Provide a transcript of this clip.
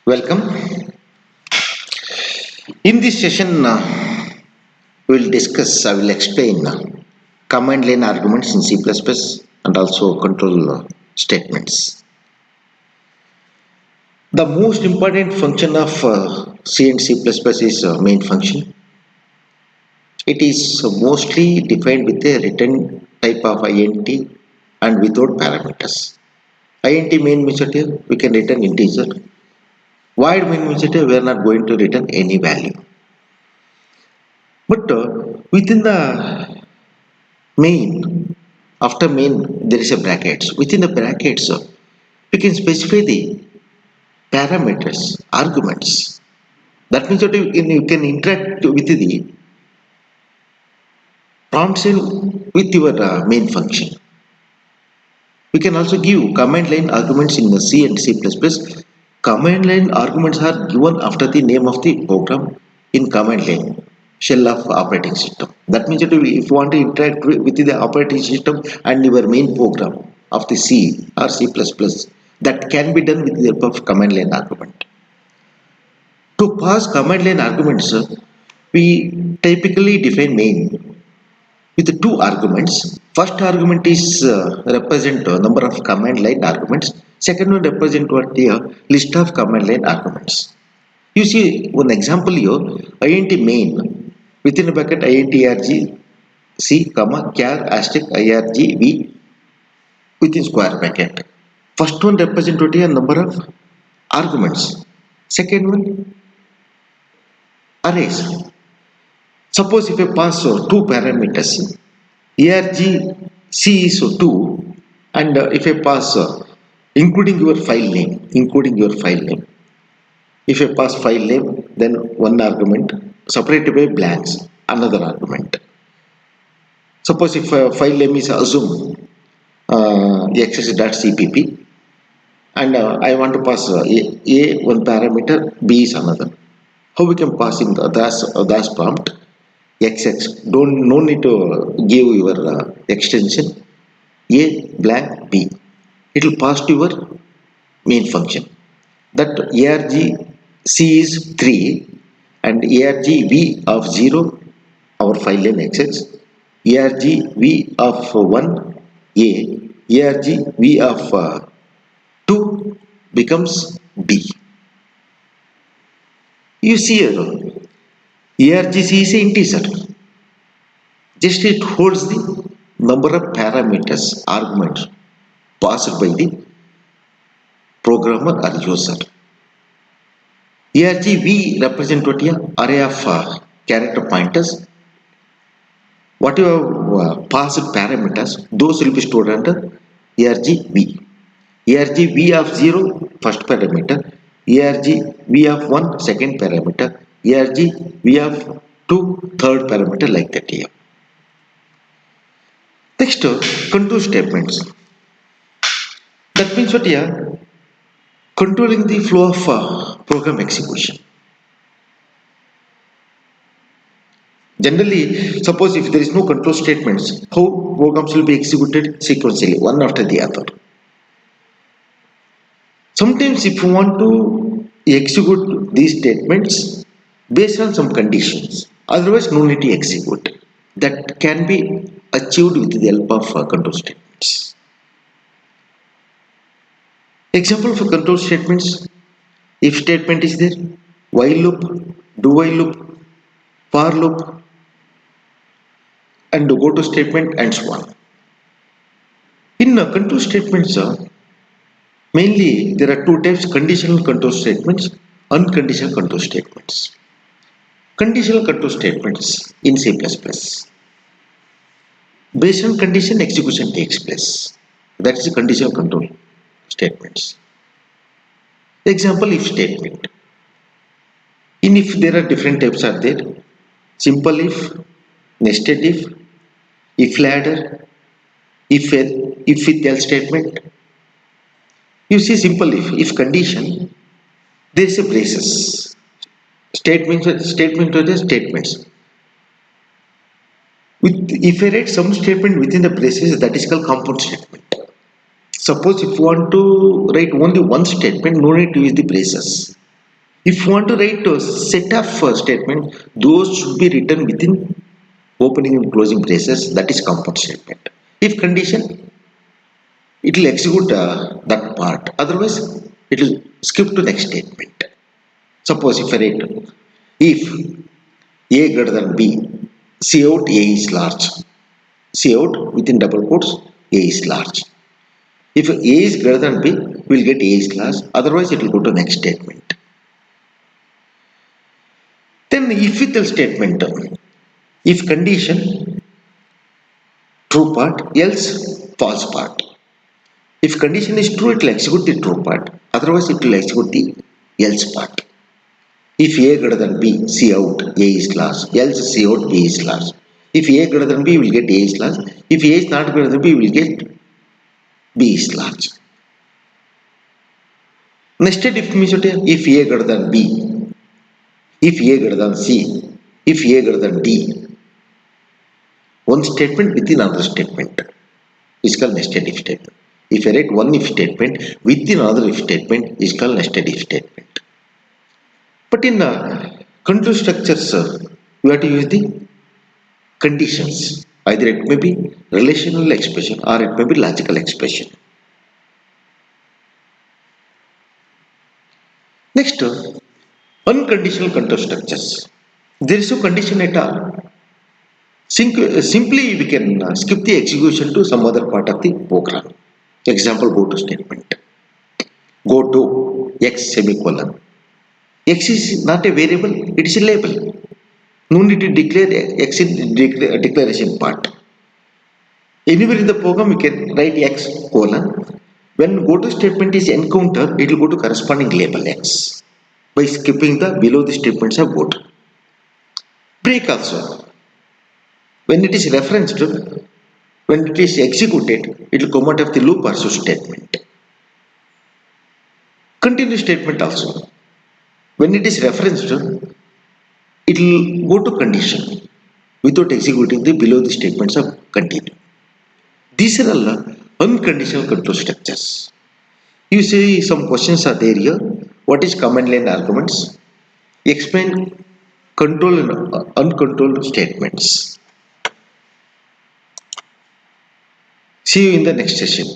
Welcome. In this session, I will explain command line arguments in C++ and also control statements. The most important function of C and C++ is main function. It is mostly defined with a written type of int and without parameters. Int main means that we can return integer. Void main means that we are not going to return any value. But within the main, after main there is a brackets. Within the brackets, we can specify the parameters, arguments. That means that you can interact with the prompts with your main function. We can also give command line arguments in the C and C++. Command line arguments are given after the name of the program in command line shell of operating system. That means that if you want to interact with the operating system and your main program of the C or C++, that can be done with the help of command line argument. To pass command line arguments, we typically define main with two arguments. First argument is represent number of command line arguments. Second one represent what the list of command line arguments. You see one example here, int main within a bracket int arg c comma char asterisk arg v within square bracket. First one represent what a number of arguments. Second one arrays. Suppose if I pass two parameters arg c is 2 and if I pass including your file name, if I pass file name then one argument separated by blanks another argument. Suppose if file name is assume xs.cpp and I want to pass a one parameter, b is another. How we can pass in the das prompt xx, don't no need to give your extension a blank b. It will pass to your main function. That arg c is 3 and arg v of 0 our file name xx, arg v of 1 a, arg v of 2 becomes b. You see here argc is an integer. Just it holds the number of parameters, arguments passed by the programmer or user. argv represent what here? Array of character pointers. What you have passed parameters, those will be stored under argv. argv of 0, first parameter. argv of 1, second parameter. argv of 2, third parameter, like that here. Next, control statements. That means what here? Controlling the flow of program execution. Generally, suppose if there is no control statements, how programs will be executed sequentially, one after the other. Sometimes if you want to execute these statements based on some conditions, otherwise no need to execute. That can be achieved with the help of control statements. Example for control statements: if statement is there, while loop, do while loop, for loop, and go to statement, and so on. In control statements, mainly there are two types: conditional control statements, unconditional control statements. Conditional control statements in C++. Based on condition, execution takes place. That is the conditional control statements. Example, if statement. In if there are different types are there: simple if, nested if ladder, if with else statement. You see simple if condition, there is a braces. Statement or the statements. If I write some statement within the braces, that is called compound statement. Suppose if you want to write only one statement, no need to use the braces. If you want to write a set of statement, those should be written within opening and closing braces. That is compound statement. If condition, it will execute that part. Otherwise, it will skip to next statement. Suppose if I write if A greater than B, C out A is large. C out within double quotes A is large. If A is greater than B, we will get A is large. Otherwise, it will go to next statement. Then if with the statement, if condition true part, else false part. If condition is true, it will execute the true part. Otherwise, it will execute the else part. If A greater than B, C out A is large, else C out B is large. If A greater than B, we will get A is large. If A is not greater than B, we will get B is large. Nested if means what? If A greater than B, if A greater than C, if A greater than D, one statement within another statement is called nested if statement. If I write one if statement within another if statement is called nested if statement. But in control structures, you have to use the conditions. Either it may be relational expression or it may be logical expression. Next, unconditional control structures. There is no condition at all. Simply we can skip the execution to some other part of the program. Example, go to statement. Go to x semicolon. X is not a variable, it is a label. No need to declare x in declaration part. Anywhere in the program you can write x colon. When go to statement is encountered, it will go to corresponding label x by skipping the below the statements of go to. Break also. When it is referenced, when it is executed, it will come out of the loop or switch statement. Continue statement also. When it is referenced, it will go to condition without executing the below the statements of continue. These are all unconditional control structures. You say some questions are there here. What is command line arguments? Explain control and uncontrolled statements. See you in the next session.